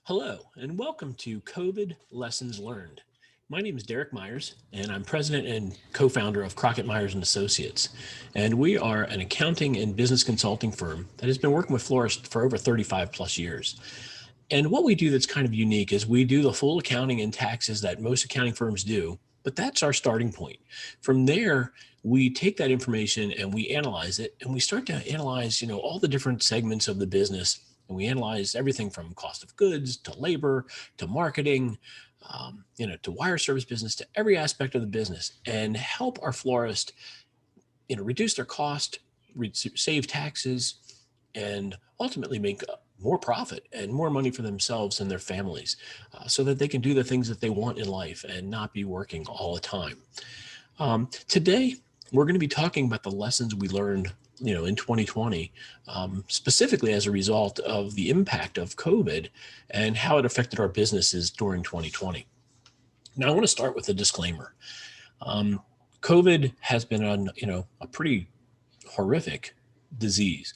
Hello, and welcome to COVID Lessons Learned. My name is Derek Myers, and I'm president and co-founder of Crockett Myers and Associates. And we are an accounting and business consulting firm that has been working with Florist for over 35 plus years. And what we do that's kind of unique is we do the full accounting and taxes that most accounting firms do, but that's our starting point. From there, we take that information and we analyze it, and we start to analyze, all the different segments of the business. And we analyze everything from cost of goods to labor to marketing, to wire service business, to every aspect of the business, and help our florist, reduce their cost, save taxes, and ultimately make more profit and more money for themselves and their families, so that they can do the things that they want in life and not be working all the time. Today, we're going to be talking about the lessons we learned in 2020, specifically as a result of the impact of COVID and how it affected our businesses during 2020. Now, I want to start with a disclaimer. COVID has been a pretty horrific disease.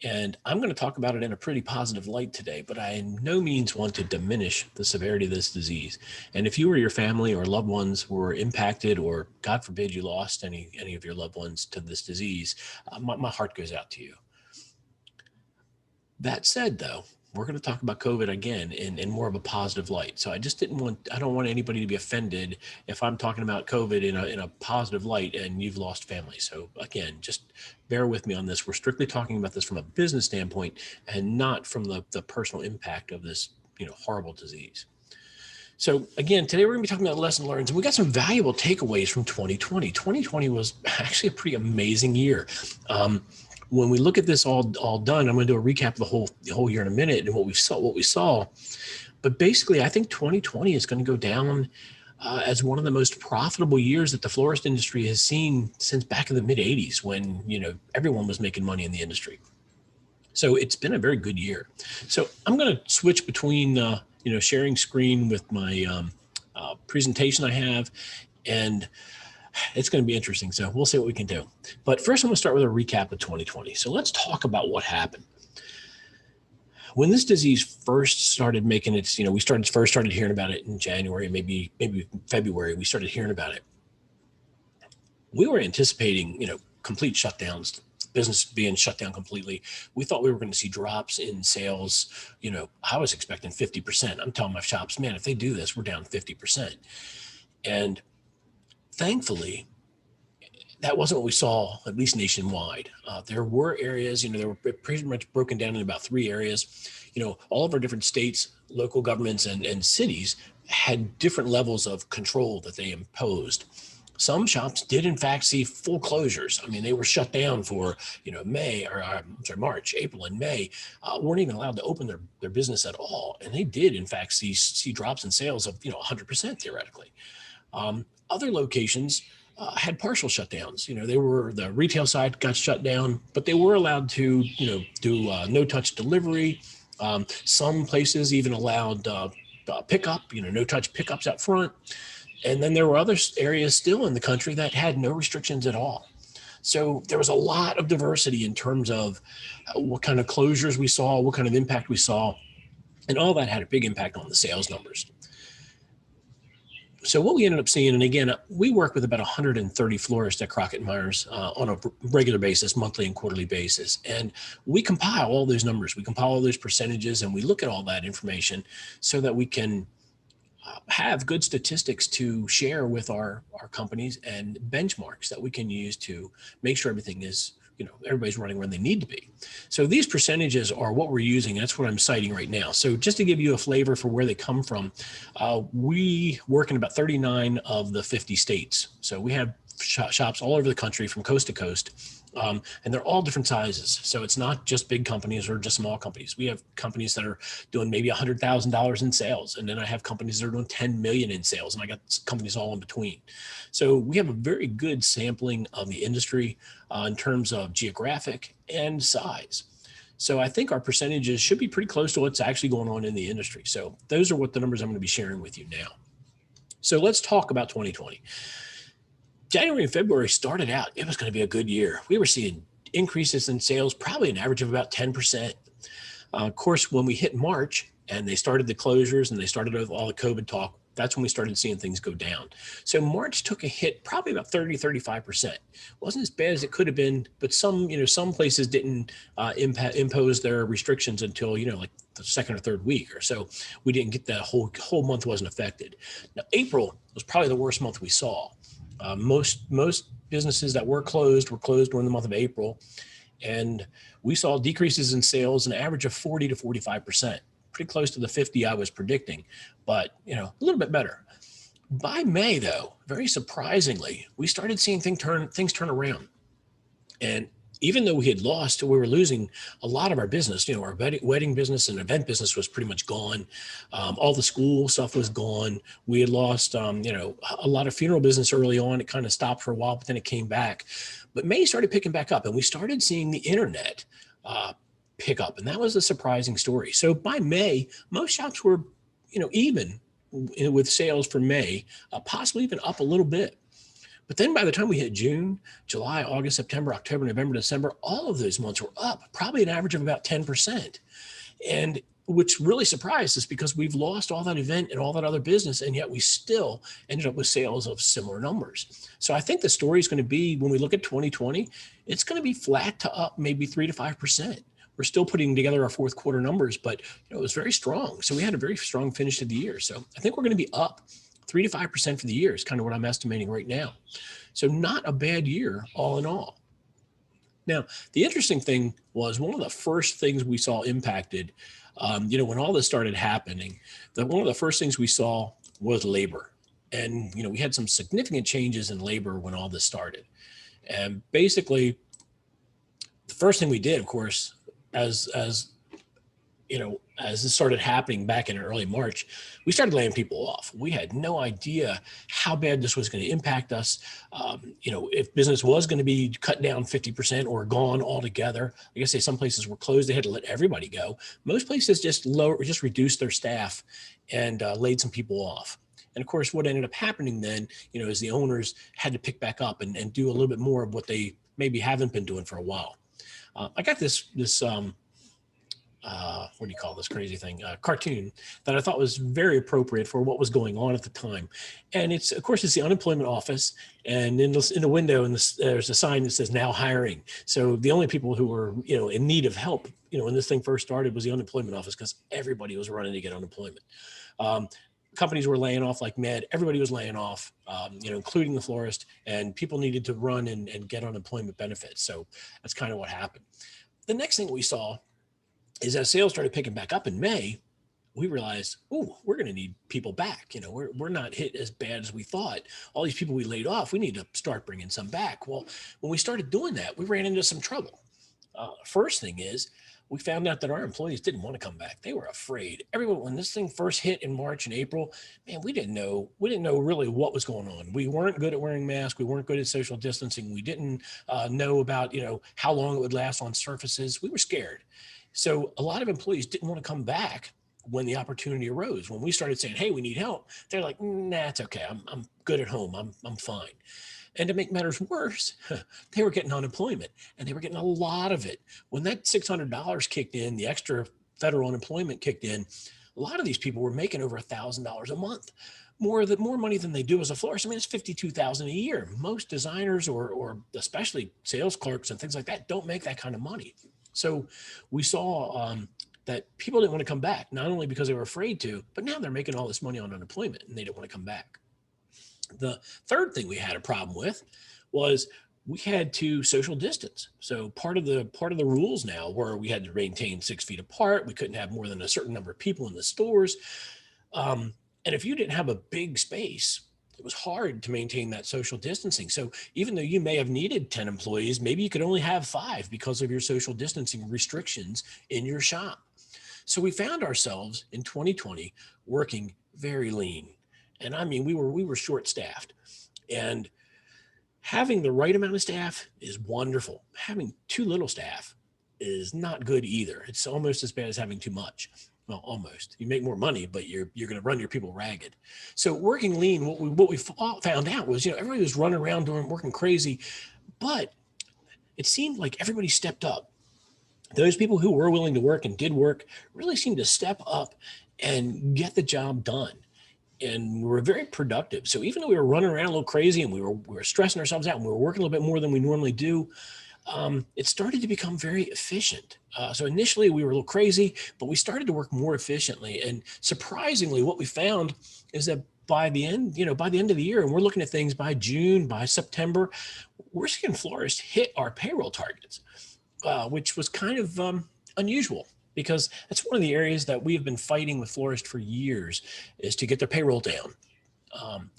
And I'm going to talk about it in a pretty positive light today, but I in no means want to diminish the severity of this disease. And if you or your family or loved ones were impacted, or God forbid you lost any of your loved ones to this disease, my heart goes out to you. That said, though, we're going to talk about COVID again in more of a positive light. So I don't want anybody to be offended if I'm talking about COVID in a positive light and you've lost family. So again, just bear with me on this. We're strictly talking about this from a business standpoint and not from the personal impact of this, horrible disease. So again, today we're going to be talking about lesson learned, and we got some valuable takeaways from 2020. 2020 was actually a pretty amazing year. When we look at this all done, I'm going to do a recap of the whole year in a minute and what we saw. But basically, I think 2020 is going to go down as one of the most profitable years that the florist industry has seen since back in the mid 80s, when everyone was making money in the industry. So it's been a very good year. So I'm going to switch between sharing screen with my presentation I have, and it's going to be interesting. So we'll see what we can do. But first, I'm going to start with a recap of 2020. So let's talk about what happened. When this disease first started making its, we started hearing about it in January, maybe February, we started hearing about it. We were anticipating, complete shutdowns, business being shut down completely. We thought we were going to see drops in sales. I was expecting 50%. I'm telling my shops, man, if they do this, we're down 50%. And thankfully, that wasn't what we saw, at least nationwide. There were areas, they were pretty much broken down in about 3 areas. All of our different states, local governments, and cities had different levels of control that they imposed. Some shops did, in fact, see full closures. I mean, they were shut down for, March, April, and May, weren't even allowed to open their business at all. And they did, in fact, see drops in sales of, 100% theoretically. Other locations had partial shutdowns. The retail side got shut down, but they were allowed to, do no-touch delivery. Some places even allowed pickup, no-touch pickups out front. And then there were other areas still in the country that had no restrictions at all. So there was a lot of diversity in terms of what kind of closures we saw, what kind of impact we saw, and all that had a big impact on the sales numbers. So what we ended up seeing, and again, we work with about 130 florists at Crockett Myers on a regular basis, monthly and quarterly basis. And we compile all those numbers, we compile all those percentages, and we look at all that information so that we can have good statistics to share with our companies and benchmarks that we can use to make sure everything is, everybody's running where they need to be. So these percentages are what we're using. That's what I'm citing right now. So just to give you a flavor for where they come from, we work in about 39 of the 50 states. So we have shops all over the country from coast to coast. And they're all different sizes. So it's not just big companies or just small companies. We have companies that are doing maybe $100,000 in sales. And then I have companies that are doing 10 million in sales. And I got companies all in between. So we have a very good sampling of the industry in terms of geographic and size. So I think our percentages should be pretty close to what's actually going on in the industry. So those are what the numbers I'm going to be sharing with you now. So let's talk about 2020. January and February started out, it was going to be a good year. We were seeing increases in sales, probably an average of about 10%. Of course, when we hit March, and they started the closures and they started all the COVID talk, that's when we started seeing things go down. So March took a hit, probably about 30, 35%. Wasn't as bad as it could have been, but some places didn't impose their restrictions until, like the second or third week or so. We didn't get that whole month wasn't affected. Now, April was probably the worst month we saw. Most businesses that were closed during the month of April. And we saw decreases in sales, an average of 40 to 45%, pretty close to the 50 I was predicting, but a little bit better. By May, though, very surprisingly, we started seeing things turn around. And even though we were losing a lot of our business, our wedding business and event business was pretty much gone. All the school stuff was gone. We had lost, a lot of funeral business early on. It kind of stopped for a while, but then it came back. But May started picking back up, and we started seeing the internet pick up, and that was a surprising story. So by May, most shops were, even with sales for May, possibly even up a little bit. But then by the time we hit June, July, August, September, October, November, December, all of those months were up, probably an average of about 10%. And which really surprised us because we've lost all that event and all that other business, and yet we still ended up with sales of similar numbers. So I think the story is going to be, when we look at 2020, it's going to be flat to up maybe 3 to 5%. We're still putting together our fourth quarter numbers, but it was very strong. So we had a very strong finish to the year. So I think we're going to be up 3 to 5% for the year is kind of what I'm estimating right now. So not a bad year all in all. Now, the interesting thing was one of the first things we saw impacted, when all this started happening, one of the first things we saw was labor. And, we had some significant changes in labor when all this started. And basically, the first thing we did, of course, as this started happening back in early March, we started laying people off. We had no idea how bad this was going to impact us. If business was going to be cut down 50% or gone altogether. I guess some places were closed. They had to let everybody go. Most places just reduced their staff and laid some people off. And of course, what ended up happening then, is the owners had to pick back up and do a little bit more of what they maybe haven't been doing for a while. I got this what do you call this crazy thing? Cartoon that I thought was very appropriate for what was going on at the time. And it's the unemployment office. And in the window, there's a sign that says now hiring. So the only people who were, in need of help, when this thing first started was the unemployment office, because everybody was running to get unemployment. Companies were laying off like mad. Everybody was laying off, including the florist, and people needed to run and get unemployment benefits. So that's kind of what happened. The next thing we saw is as sales started picking back up in May, we realized, we're going to need people back. We're not hit as bad as we thought. All these people we laid off, we need to start bringing some back. Well, when we started doing that, we ran into some trouble. First thing is, we found out that our employees didn't want to come back. They were afraid. Everyone, when this thing first hit in March and April, man, we didn't know really what was going on. We weren't good at wearing masks. We weren't good at social distancing. We didn't know about, how long it would last on surfaces. We were scared. So a lot of employees didn't want to come back when the opportunity arose. When we started saying, hey, we need help, they're like, nah, it's okay. I'm good at home. I'm fine. And to make matters worse, they were getting unemployment, and they were getting a lot of it. When that $600 kicked in, the extra federal unemployment kicked in, a lot of these people were making over $1,000 a month, more money than they do as a florist. I mean, it's $52,000 a year. Most designers or especially sales clerks and things like that don't make that kind of money. So we saw that people didn't want to come back, not only because they were afraid to, but now they're making all this money on unemployment and they didn't want to come back. The third thing we had a problem with was we had to social distance. So part of the rules now were we had to maintain 6 feet apart. We couldn't have more than a certain number of people in the stores. And if you didn't have a big space, it was hard to maintain that social distancing. So even though you may have needed 10 employees, maybe you could only have 5 because of your social distancing restrictions in your shop. So we found ourselves in 2020 working very lean. And I mean, we were short-staffed, and having the right amount of staff is wonderful. Having too little staff is not good either. It's almost as bad as having too much. Well, almost. You make more money, but you're going to run your people ragged. So working lean, what we found out was, everybody was running around working crazy, but it seemed like everybody stepped up. those people who were willing to work and did work really seemed to step up and get the job done. And we were very productive. So even though we were running around a little crazy and we were stressing ourselves out and we were working a little bit more than we normally do, it started to become very efficient. So initially we were a little crazy, but we started to work more efficiently. And surprisingly, what we found is that by the end, by the end of the year, and we're looking at things by June, by September, we're seeing Florist hit our payroll targets, which was kind of unusual, because that's one of the areas that we have been fighting with Florist for years, is to get their payroll down. Um,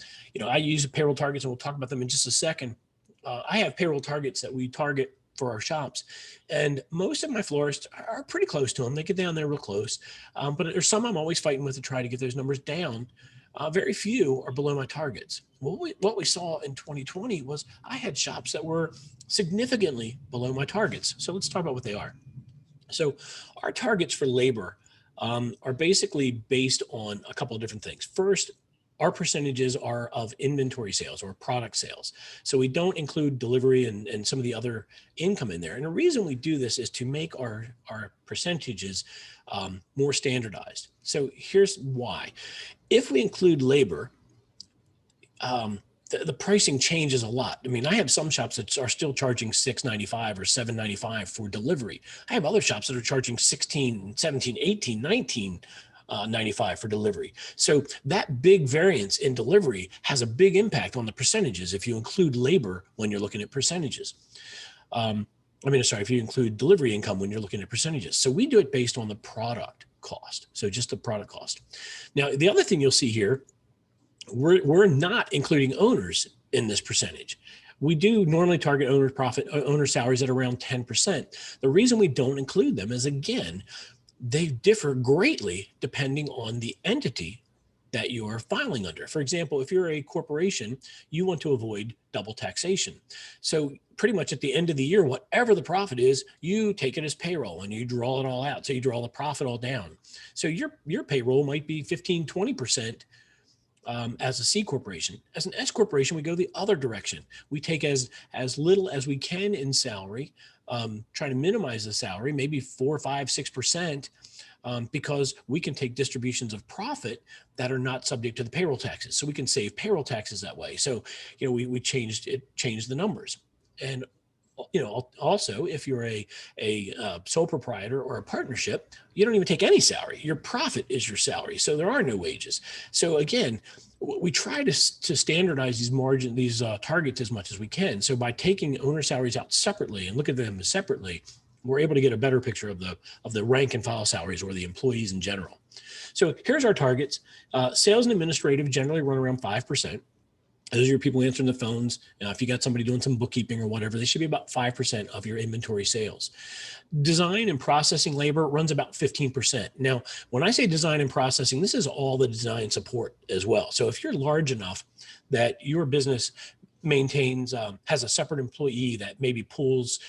I use payroll targets, and we'll talk about them in just a second. I have payroll targets that we target for our shops, and most of my florists are pretty close to them. They get down there real close, but there's some I'm always fighting with to try to get those numbers down. Very few are below my targets. What we saw in 2020 was I had shops that were significantly below my targets. So let's talk about what they are. So our targets for labor are basically based on a couple of different things. First, our percentages are of inventory sales or product sales. So we don't include delivery and some of the other income in there. And the reason we do this is to make our percentages more standardized. So here's why. If we include labor, the pricing changes a lot. I mean, I have some shops that are still charging $6.95 or $7.95 for delivery. I have other shops that are charging $16, $17, $18, $19.95 for delivery. So that big variance in delivery has a big impact on the percentages if you include labor when you're looking at percentages. If you include delivery income when you're looking at percentages. So we do it based on the product cost. So just the product cost. Now, the other thing you'll see here, we're not including owners in this percentage. We do normally target owner salaries at around 10%. The reason we don't include them is, again, they differ greatly depending on the entity that you are filing under. For example, if you're a corporation, you want to avoid double taxation. So pretty much at the end of the year, whatever the profit is, you take it as payroll and you draw it all out. So you draw the profit all down. So your payroll might be 15, 20%. As a C corporation. As an S corporation, we go the other direction. We take as little as we can in salary, try to minimize the salary, maybe 4, 5, 6%, because we can take distributions of profit that are not subject to the payroll taxes. So we can save payroll taxes that way. So, we changed the numbers. And also, if you're a sole proprietor or a partnership, you don't even take any salary. Your profit is your salary. So there are no wages. So again, we try to standardize these targets as much as we can. So by taking owner salaries out separately and look at them separately, we're able to get a better picture of the rank and file salaries, or the employees in general. So here's our targets. Sales and administrative generally run around 5%. Those are your people answering the phones. If you got somebody doing some bookkeeping or whatever, they should be about 5% of your inventory sales. Design and processing labor runs about 15%. Now, when I say design and processing, this is all the design support as well. So if you're large enough that your business has a separate employee that maybe pulls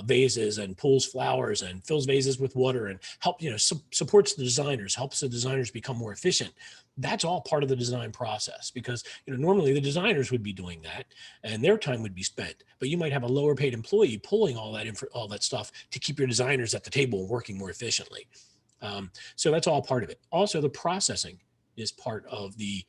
vases and pulls flowers and fills vases with water and supports the designers, helps the designers become more efficient. That's all part of the design process, because normally the designers would be doing that and their time would be spent, but you might have a lower paid employee pulling all that stuff to keep your designers at the table working more efficiently. So that's all part of it. Also, the processing is part of the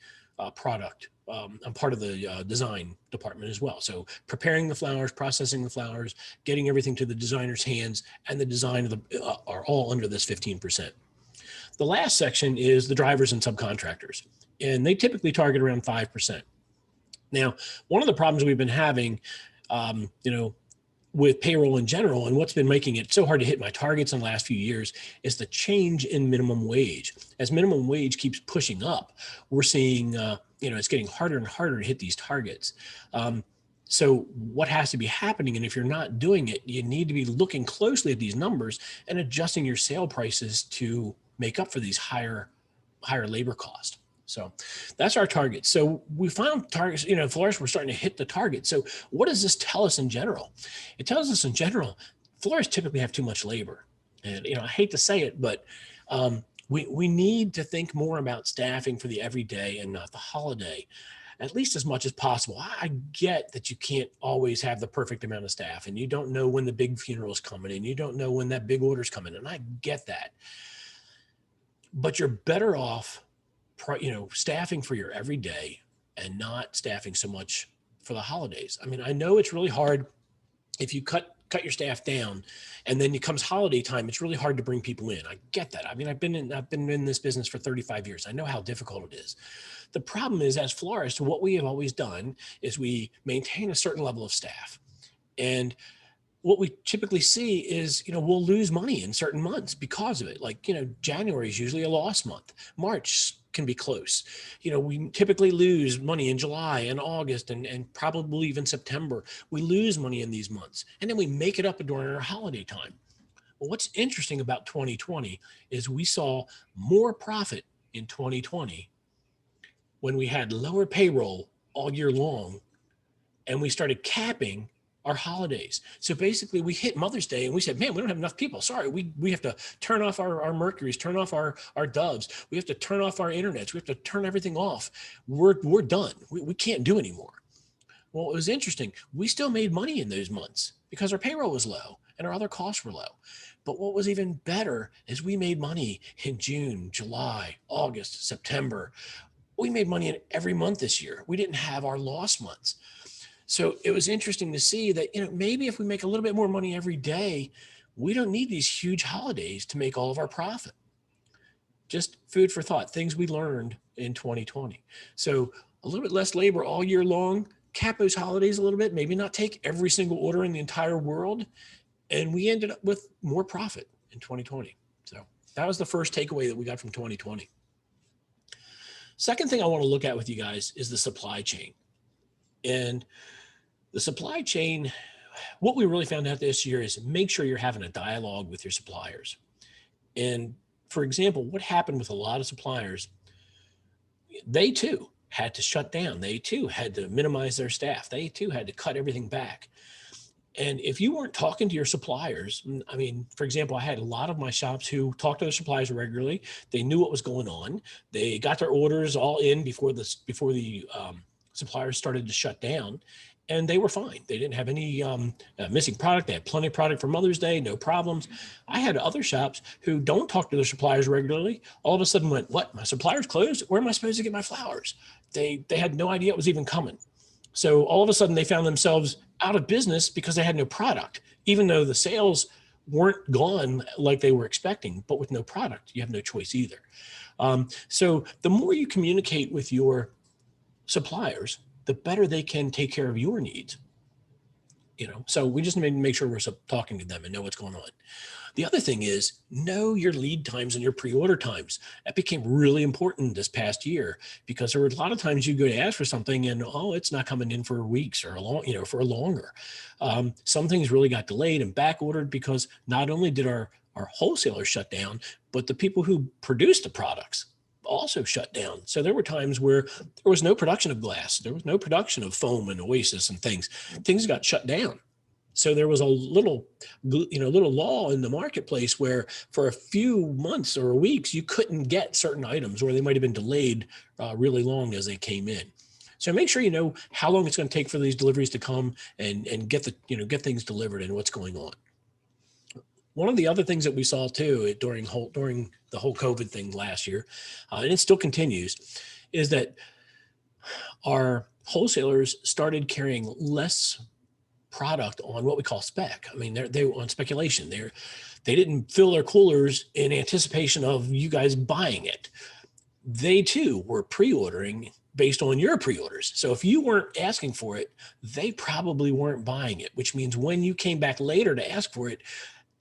product. I'm part of the design department as well. So preparing the flowers, processing the flowers, getting everything to the designer's hands, and the design are all under this 15%. The last section is the drivers and subcontractors, and they typically target around 5%. Now, one of the problems we've been having, with payroll in general, and what's been making it so hard to hit my targets in the last few years, is the change in minimum wage. As minimum wage keeps pushing up, we're seeing, it's getting harder and harder to hit these targets. So what has to be happening, and if you're not doing it, you need to be looking closely at these numbers and adjusting your sale prices to make up for these higher labor costs. So that's our target. So we found targets, Florist, we're starting to hit the target. So what does this tell us in general? It tells us in general, florists typically have too much labor. And, I hate to say it, but we need to think more about staffing for the everyday and not the holiday. at least as much as possible. I get that you can't always have the perfect amount of staff, and you don't know when the big funeral is coming, and you don't know when that big order's coming, and I get that. But you're better off, staffing for your everyday and not staffing so much for the holidays. I mean, I know it's really hard if you cut your staff down and then it comes holiday time, it's really hard to bring people in. I get that. I mean, I've been in this business for 35 years. I know how difficult it is. The problem is, as florists, what we have always done is we maintain a certain level of staff. And what we typically see is, we'll lose money in certain months because of it. Like, January is usually a loss month. March can be close. We typically lose money in July and August and probably even September. We lose money in these months, and then we make it up during our holiday time. Well, what's interesting about 2020 is we saw more profit in 2020 when we had lower payroll all year long and we started capping our holidays. So basically we hit Mother's Day and we said, man, we don't have enough people. Sorry, we have to turn off our Mercuries, turn off our Doves. We have to turn off our internets. We have to turn everything off. We're done. We can't do anymore. Well, it was interesting. We still made money in those months because our payroll was low and our other costs were low. But what was even better is we made money in June, July, August, September. We made money in every month this year. We didn't have our loss months. So it was interesting to see that, maybe if we make a little bit more money every day, we don't need these huge holidays to make all of our profit. Just food for thought, things we learned in 2020. So a little bit less labor all year long, cap those holidays a little bit, maybe not take every single order in the entire world. And we ended up with more profit in 2020. So that was the first takeaway that we got from 2020. Second thing I want to look at with you guys is the supply chain. And the supply chain, what we really found out this year is make sure you're having a dialogue with your suppliers. And for example, what happened with a lot of suppliers, they too had to shut down. They too had to minimize their staff. They too had to cut everything back. And if you weren't talking to your suppliers, I mean, for example, I had a lot of my shops who talked to their suppliers regularly. They knew what was going on. They got their orders all in before the suppliers started to shut down, and they were fine. They didn't have any missing product. They had plenty of product for Mother's Day, no problems. I had other shops who don't talk to their suppliers regularly. All of a sudden went, what, my supplier's closed? Where am I supposed to get my flowers? They had no idea it was even coming. So all of a sudden they found themselves out of business because they had no product, even though the sales weren't gone like they were expecting. But with no product, you have no choice either. So the more you communicate with your suppliers, the better they can take care of your needs. So we just need to make sure we're talking to them and know what's going on. The other thing is know your lead times and your pre-order times. That became really important this past year because there were a lot of times you go to ask for something and, it's not coming in for weeks or for longer. Some things really got delayed and back ordered because not only did our wholesalers shut down, but the people who produced the products also shut down. So there were times where there was no production of glass. There was no production of foam and Oasis and things. Things got shut down. So there was a little law in the marketplace where for a few months or weeks, you couldn't get certain items, or they might've been delayed really long as they came in. So make sure you know how long it's going to take for these deliveries to come and get things delivered and what's going on. One of the other things that we saw too during the whole COVID thing last year, and it still continues, is that our wholesalers started carrying less product on what we call spec. I mean, they were on speculation. They didn't fill their coolers in anticipation of you guys buying it. They too were pre-ordering based on your pre-orders. So if you weren't asking for it, they probably weren't buying it, which means when you came back later to ask for it,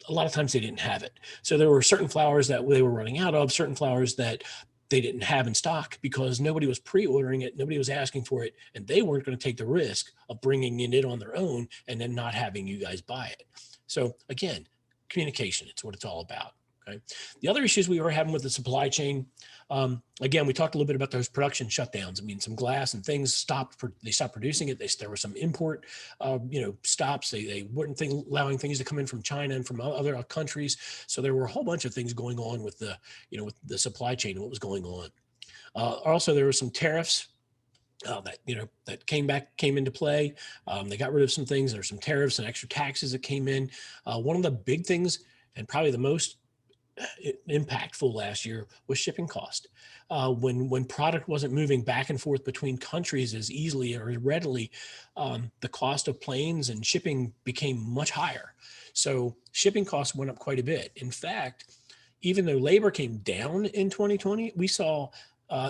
a lot of times they didn't have it. So there were certain flowers that they were running out of, certain flowers that they didn't have in stock because nobody was pre-ordering it, nobody was asking for it, and they weren't going to take the risk of bringing it on their own and then not having you guys buy it. So again, communication, it's what it's all about. Okay. The other issues we were having with the supply chain, again, we talked a little bit about those production shutdowns. I mean, some glass and things stopped producing it. There were some import, stops. They weren't allowing things to come in from China and from other countries. So there were a whole bunch of things going on with the supply chain and what was going on. Also, there were some tariffs that came into play. They got rid of some things. There's some tariffs and extra taxes that came in. One of the big things, and probably the most impactful last year, was shipping cost. When product wasn't moving back and forth between countries as easily or as readily, the cost of planes and shipping became much higher. So shipping costs went up quite a bit. In fact, even though labor came down in 2020, we saw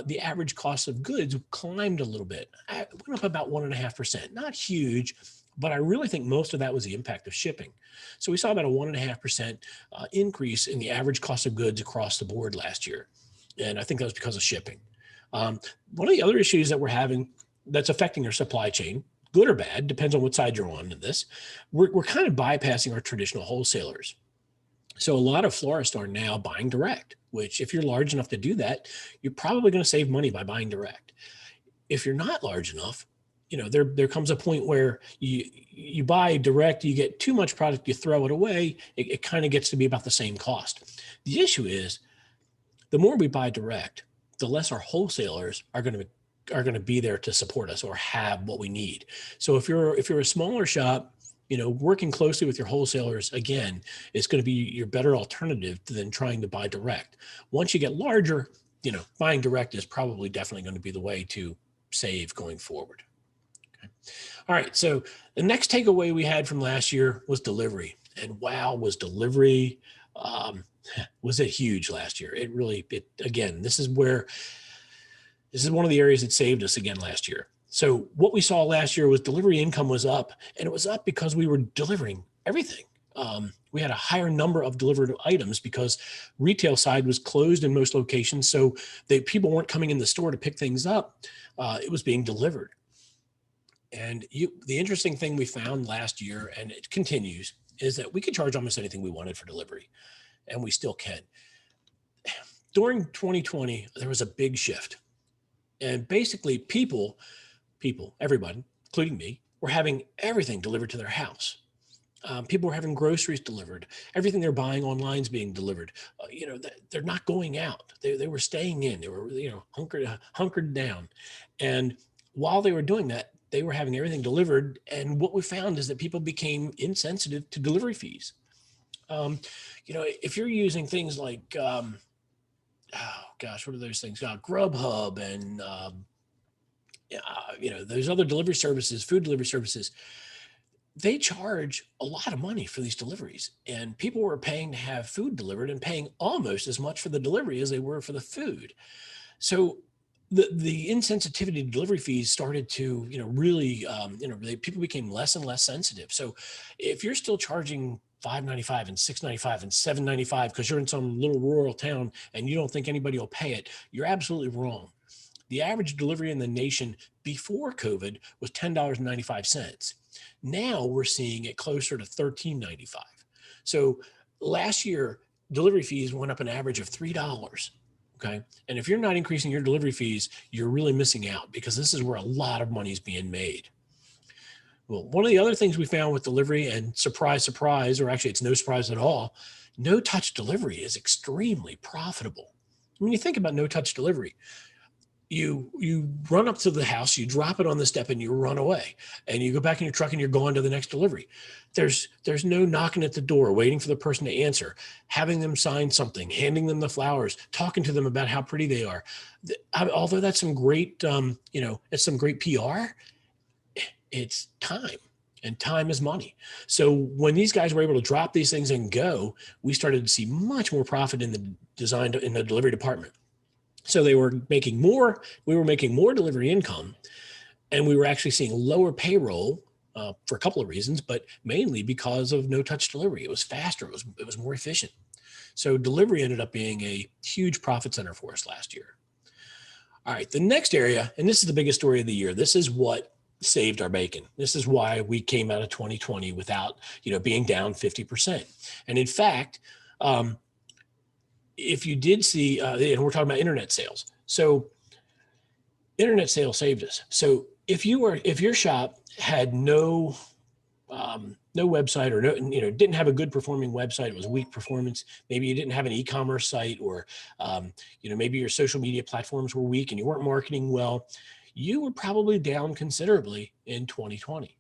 the average cost of goods climbed a little bit. It went up about 1.5%. Not huge, but I really think most of that was the impact of shipping. So we saw about a 1.5% increase in the average cost of goods across the board last year. And I think that was because of shipping. One of the other issues that we're having that's affecting our supply chain, good or bad, depends on what side you're on in this, we're kind of bypassing our traditional wholesalers. So a lot of florists are now buying direct, which if you're large enough to do that, you're probably going to save money by buying direct. If you're not large enough, there comes a point where you buy direct, you get too much product, you throw it away. It kind of gets to be about the same cost. The issue is the more we buy direct, the less our wholesalers are going to be there to support us or have what we need. So if you're a smaller shop, working closely with your wholesalers, again, is going to be your better alternative than trying to buy direct. Once you get larger, buying direct is probably definitely going to be the way to save going forward. Okay. All right. So the next takeaway we had from last year was delivery. And wow, was delivery, was it huge last year? Again, this is one of the areas that saved us again last year. So what we saw last year was delivery income was up, and it was up because we were delivering everything. We had a higher number of delivered items because retail side was closed in most locations. So people weren't coming in the store to pick things up. It was being delivered. And the interesting thing we found last year, and it continues, is that we could charge almost anything we wanted for delivery, and we still can. During 2020, there was a big shift. And basically everybody, including me, were having everything delivered to their house. People were having groceries delivered. Everything they're buying online is being delivered. They're not going out. They were staying in. They were, hunkered down. And while they were doing that, they were having everything delivered. And what we found is that people became insensitive to delivery fees. If you're using things like, what are those things? Grubhub and those other delivery services, food delivery services, they charge a lot of money for these deliveries, and people were paying to have food delivered and paying almost as much for the delivery as they were for the food. So the insensitivity to delivery fees started to, really, people became less and less sensitive. So if you're still charging $5.95 and $6.95 and $7.95 because you're in some little rural town and you don't think anybody will pay it, you're absolutely wrong. The average delivery in the nation before COVID was $10.95. Now we're seeing it closer to $13.95. So last year, delivery fees went up an average of $3. Okay. And if you're not increasing your delivery fees, you're really missing out, because this is where a lot of money is being made. Well, one of the other things we found with delivery, and surprise, surprise, or actually it's no surprise at all, no touch delivery is extremely profitable. When you think about no touch delivery, you run up to the house, you drop it on the step, and you run away, and you go back in your truck and you're going to the next delivery. There's no knocking at the door, waiting for the person to answer, having them sign something, handing them the flowers, talking to them about how pretty they are. Although that's some great, it's some great PR, it's time, and time is money. So when these guys were able to drop these things and go, we started to see much more profit in the delivery department. So we were making more delivery income, and we were actually seeing lower payroll for a couple of reasons, but mainly because of no touch delivery. It was faster. It was more efficient. So delivery ended up being a huge profit center for us last year. All right, the next area, and this is the biggest story of the year. This is what saved our bacon. This is why we came out of 2020 without, being down 50%. And in fact, if you did see, and we're talking about internet sales. So internet sales saved us. So if your shop had no website, or didn't have a good performing website, it was weak performance, maybe you didn't have an e-commerce site, or maybe your social media platforms were weak and you weren't marketing well, you were probably down considerably in 2020.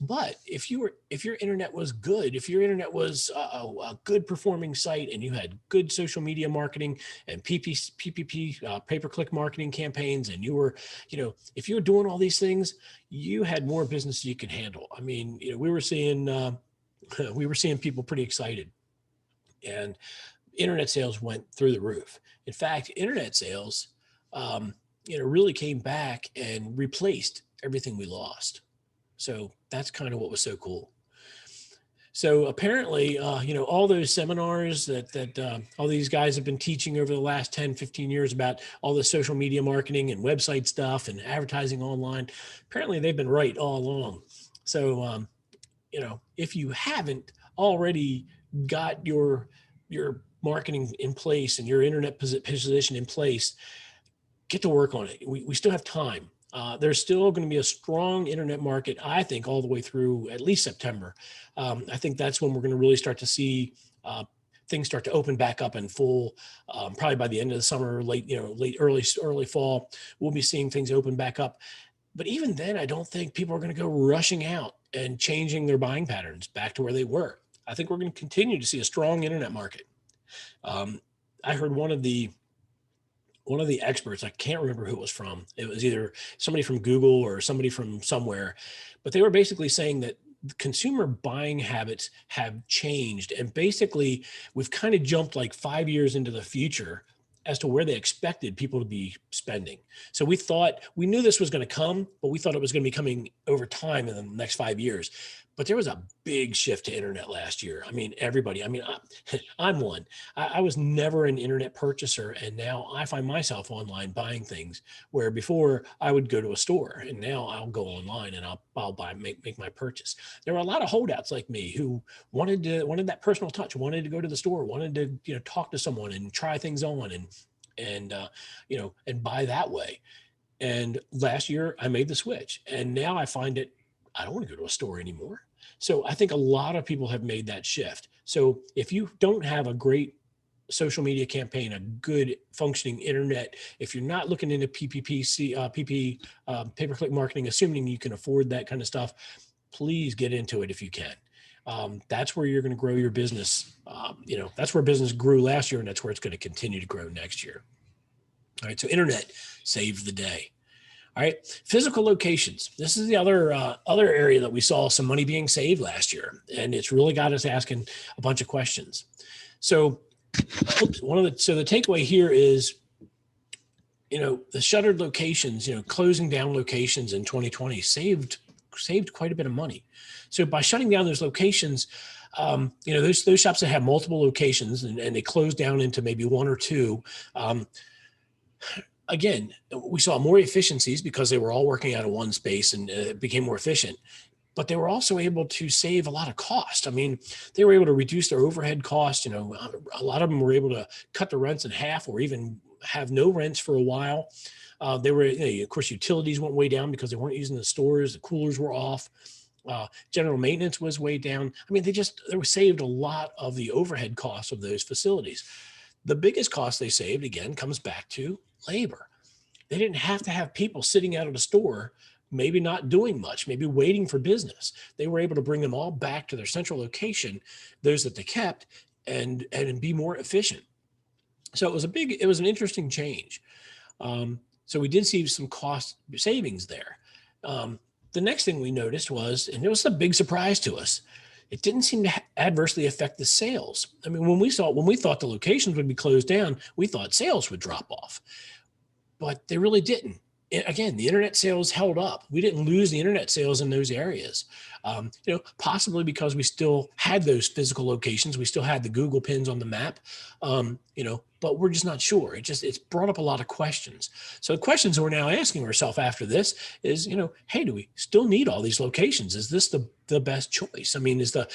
But if your internet was good, if your internet was a good performing site and you had good social media marketing and PPP, pay-per-click marketing campaigns, and you were, if you were doing all these things, you had more business you could handle. I mean, we were seeing we were seeing people pretty excited, and internet sales went through the roof. In fact, internet sales, really came back and replaced everything we lost. So that's kind of what was so cool. So apparently, all those seminars that all these guys have been teaching over the last 10, 15 years about all the social media marketing and website stuff and advertising online, apparently they've been right all along. So, if you haven't already got your marketing in place and your internet position in place, get to work on it. We still have time. There's still going to be a strong internet market, I think, all the way through at least September. I think that's when we're going to really start to see things start to open back up in full. Probably by the end of the summer, early fall, we'll be seeing things open back up. But even then, I don't think people are going to go rushing out and changing their buying patterns back to where they were. I think we're going to continue to see a strong internet market. I heard one of the experts, I can't remember who it was from. It was either somebody from Google or somebody from somewhere, but they were basically saying that consumer buying habits have changed. And basically we've kind of jumped like 5 years into the future as to where they expected people to be spending. So we knew this was going to come, but we thought it was going to be coming over time in the next 5 years. But there was a big shift to internet last year. I mean, everybody, I'm one. I was never an internet purchaser. And now I find myself online buying things where before I would go to a store, and now I'll go online and I'll make my purchase. There were a lot of holdouts like me who wanted that personal touch, wanted to go to the store, wanted to, talk to someone and try things on and buy that way. And last year I made the switch, and now I find it, I don't want to go to a store anymore. So I think a lot of people have made that shift. So if you don't have a great social media campaign, a good functioning internet, if you're not looking into pay-per-click marketing, assuming you can afford that kind of stuff, please get into it if you can. That's where you're going to grow your business. That's where business grew last year, and that's where it's going to continue to grow next year. All right. So internet saved the day. All right, physical locations. This is the other area that we saw some money being saved last year, and it's really got us asking a bunch of questions. So, the takeaway here is, the shuttered locations, closing down locations in 2020 saved quite a bit of money. So by shutting down those locations, those shops that have multiple locations and they closed down into maybe one or two. Again, we saw more efficiencies because they were all working out of one space and it became more efficient, but they were also able to save a lot of cost. I mean, they were able to reduce their overhead costs. A lot of them were able to cut the rents in half or even have no rents for a while. They were, of course, utilities went way down because they weren't using the stores. The coolers were off. General maintenance was way down. I mean, they were saved a lot of the overhead costs of those facilities. The biggest cost they saved, again, comes back to labor. They didn't have to have people sitting out at a store, maybe not doing much, maybe waiting for business. They were able to bring them all back to their central location, those that they kept, and be more efficient. So it was an interesting change. So we did see some cost savings there. The next thing we noticed was, and it was a big surprise to us, it didn't seem to adversely affect the sales. I mean, when we thought the locations would be closed down, we thought sales would drop off, but they really didn't. Again, the internet sales held up. We didn't lose the internet sales in those areas, possibly because we still had those physical locations. We still had the Google pins on the map, but we're just not sure. It's brought up a lot of questions. So the questions we're now asking ourselves after this is, hey, do we still need all these locations? Is this the best choice? I mean, is the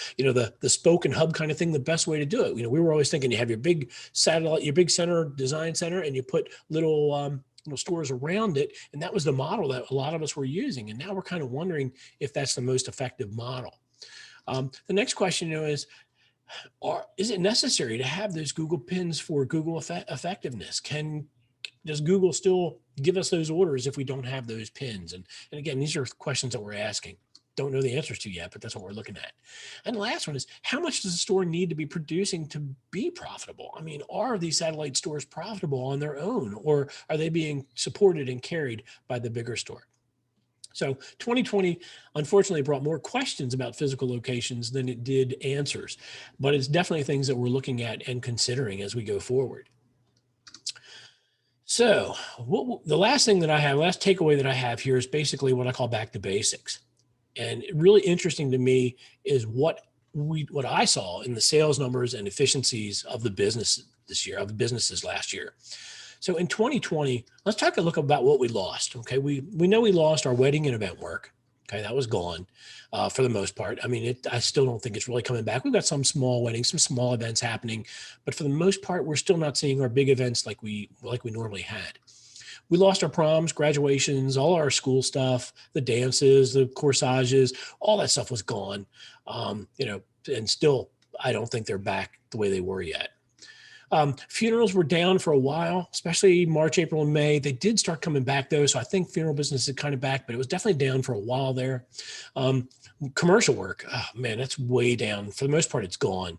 spoke and hub kind of thing the best way to do it? We were always thinking you have your big satellite, your big design center, and you put little stores around it. And that was the model that a lot of us were using. And now we're kind of wondering if that's the most effective model. The next question, is it necessary to have those Google pins for Google effectiveness? Can Does Google still give us those orders if we don't have those pins? And again, these are questions that we're asking. Don't know the answers to yet, but that's what we're looking at. And the last one is, how much does the store need to be producing to be profitable? I mean, are these satellite stores profitable on their own, or are they being supported and carried by the bigger store? So 2020, unfortunately, brought more questions about physical locations than it did answers, but it's definitely things that we're looking at and considering as we go forward. So the last thing that I have, last takeaway that I have here is basically what I call back to basics. And really interesting to me is what I saw in the sales numbers and efficiencies of the business this year, of the businesses last year. So in 2020, let's take a look about what we lost. Okay, we know we lost our wedding and event work. Okay, that was gone for the most part. I mean, I still don't think it's really coming back. We've got some small weddings, some small events happening, but for the most part, we're still not seeing our big events like we normally had. We lost our proms, graduations, all our school stuff, the dances, the corsages, all that stuff was gone. And still, I don't think they're back the way they were yet. Funerals were down for a while, especially March, April, and May. They did start coming back though. So I think funeral business is kind of back, but it was definitely down for a while there. Commercial work, oh man, that's way down. For the most part, it's gone.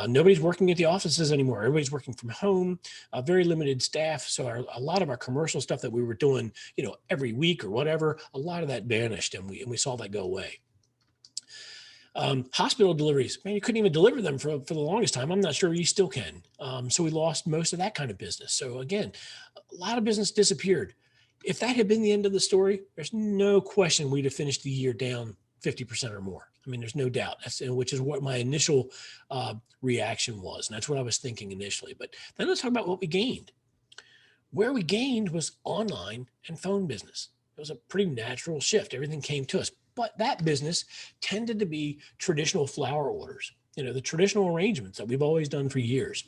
Nobody's working at the offices anymore. Everybody's working from home, very limited staff. So a lot of our commercial stuff that we were doing, every week or whatever, a lot of that vanished, and we saw that go away. Hospital deliveries, man, you couldn't even deliver them for the longest time. I'm not sure you still can. So we lost most of that kind of business. So again, a lot of business disappeared. If that had been the end of the story, there's no question we'd have finished the year down 50% or more. I mean, there's no doubt, which is what my initial reaction was. And that's what I was thinking initially. But then let's talk about what we gained. Where we gained was online and phone business. It was a pretty natural shift. Everything came to us. But that business tended to be traditional flower orders, the traditional arrangements that we've always done for years.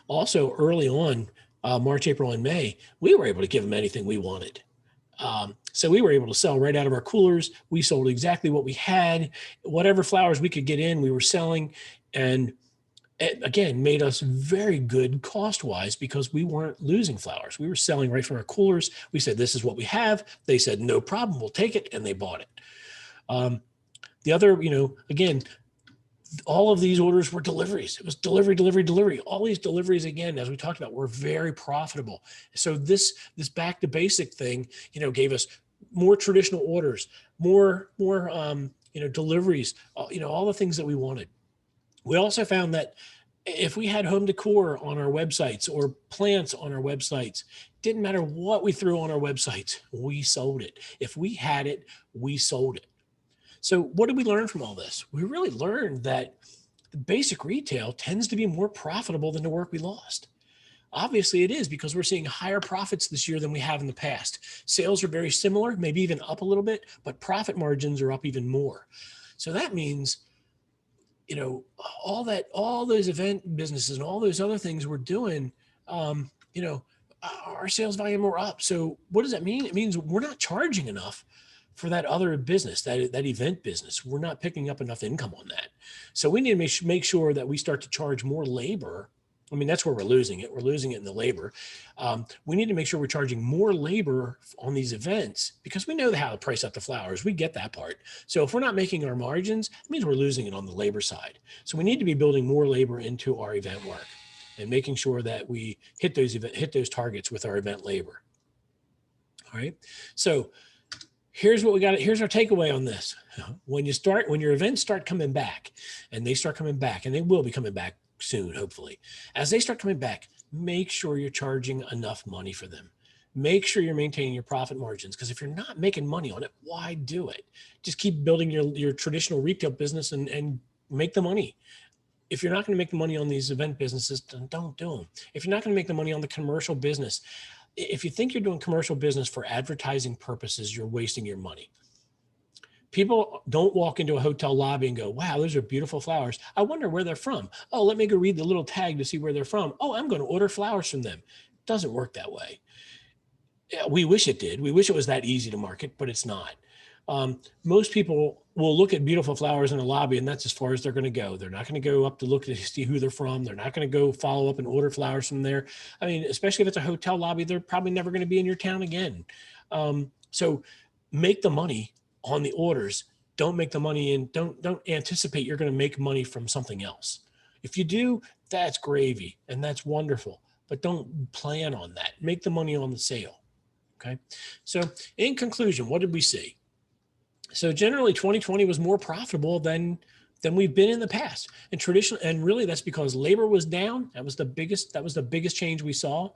Also, early on, March, April, and May, we were able to give them anything we wanted. So we were able to sell right out of our coolers. We sold exactly what we had. Whatever flowers we could get in, we were selling. And it, again, made us very good cost-wise because we weren't losing flowers. We were selling right from our coolers. We said, this is what we have. They said, no problem, we'll take it. And they bought it. The other, again, all of these orders were deliveries. It was delivery. All these deliveries, again, as we talked about, were very profitable. So this back to basic thing, gave us more traditional orders, more deliveries, all the things that we wanted. We also found that if we had home decor on our websites or plants on our websites, didn't matter what we threw on our websites, we sold it. If we had it, we sold it. So what did we learn from all this? We really learned that the basic retail tends to be more profitable than the work we lost. Obviously it is, because we're seeing higher profits this year than we have in the past. Sales are very similar, maybe even up a little bit, but profit margins are up even more. So that means, all those event businesses and all those other things we're doing, our sales volume are up. So what does that mean? It means we're not charging enough for that other business, that event business. We're not picking up enough income on that. So we need to make sure that we start to charge more labor. I mean, that's where we're losing it. We're losing it in the labor. We need to make sure we're charging more labor on these events, because we know how to price out the flowers. We get that part. So if we're not making our margins, it means we're losing it on the labor side. So we need to be building more labor into our event work and making sure that we hit those targets with our event labor. All right. So here's what we got. Here's our takeaway on this. When your events start coming back, and they start coming back, and they will be coming back soon, hopefully. As they start coming back, make sure you're charging enough money for them. Make sure you're maintaining your profit margins, because if you're not making money on it, why do it? Just keep building your traditional retail business and make the money. If you're not going to make the money on these event businesses, then don't do them. If you're not going to make the money on the commercial business, if you think you're doing commercial business for advertising purposes, you're wasting your money. People don't walk into a hotel lobby and go, wow, those are beautiful flowers. I wonder where they're from. Oh, let me go read the little tag to see where they're from. Oh, I'm going to order flowers from them. It doesn't work that way. We wish it did. We wish it was that easy to market, but it's not. Most people will look at beautiful flowers in a lobby, and that's as far as they're going to go. They're not going to go up to look to see who they're from. They're not going to go follow up and order flowers from there. I mean, especially if it's a hotel lobby, they're probably never going to be in your town again. So make the money on the orders. Don't make the money and don't anticipate you're going to make money from something else. If you do, that's gravy and that's wonderful, but don't plan on that. Make the money on the sale. Okay. So in conclusion, what did we see? So generally 2020 was more profitable than we've been in the past. And traditional, and really that's because labor was down. That was the biggest change we saw.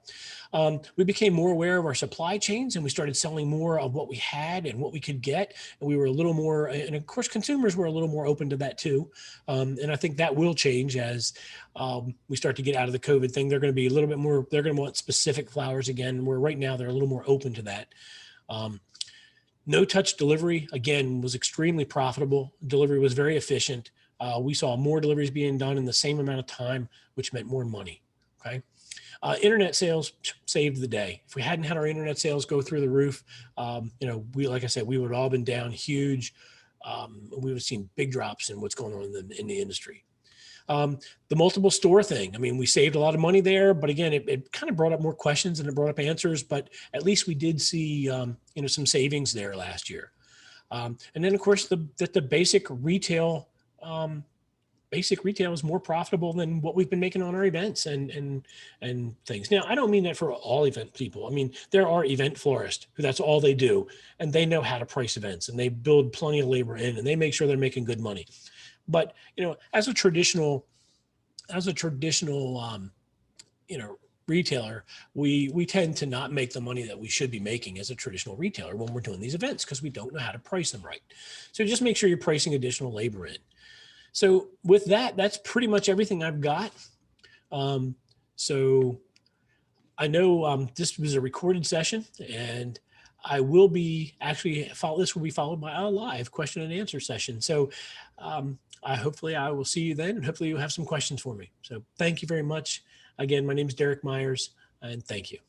We became more aware of our supply chains, and we started selling more of what we had and what we could get. And we were a little more, and of course consumers were a little more open to that too. And I think that will change as we start to get out of the COVID thing. They're going to be a little bit more, they're going to want specific flowers again, where right now they're a little more open to that. No touch delivery, again, was extremely profitable. Delivery was very efficient. We saw more deliveries being done in the same amount of time, which meant more money. Okay. Internet sales saved the day. If we hadn't had our internet sales go through the roof, like I said, we would have all been down huge. We would have seen big drops in what's going on in the industry. The multiple store thing. I mean, we saved a lot of money there, but again, it kind of brought up more questions than it brought up answers, but at least we did see, some savings there last year. And then of course the basic retail is more profitable than what we've been making on our events and things. Now, I don't mean that for all event people. I mean, there are event florists who that's all they do, and they know how to price events, and they build plenty of labor in, and they make sure they're making good money. But, as a traditional, retailer, we tend to not make the money that we should be making as a traditional retailer when we're doing these events because we don't know how to price them right. So just make sure you're pricing additional labor in. So with that, that's pretty much everything I've got. So I know this was a recorded session, and I will be this will be followed by a live question and answer session. So hopefully I will see you then, and hopefully you'll have some questions for me. So thank you very much. Again, my name is Derek Myers, and thank you.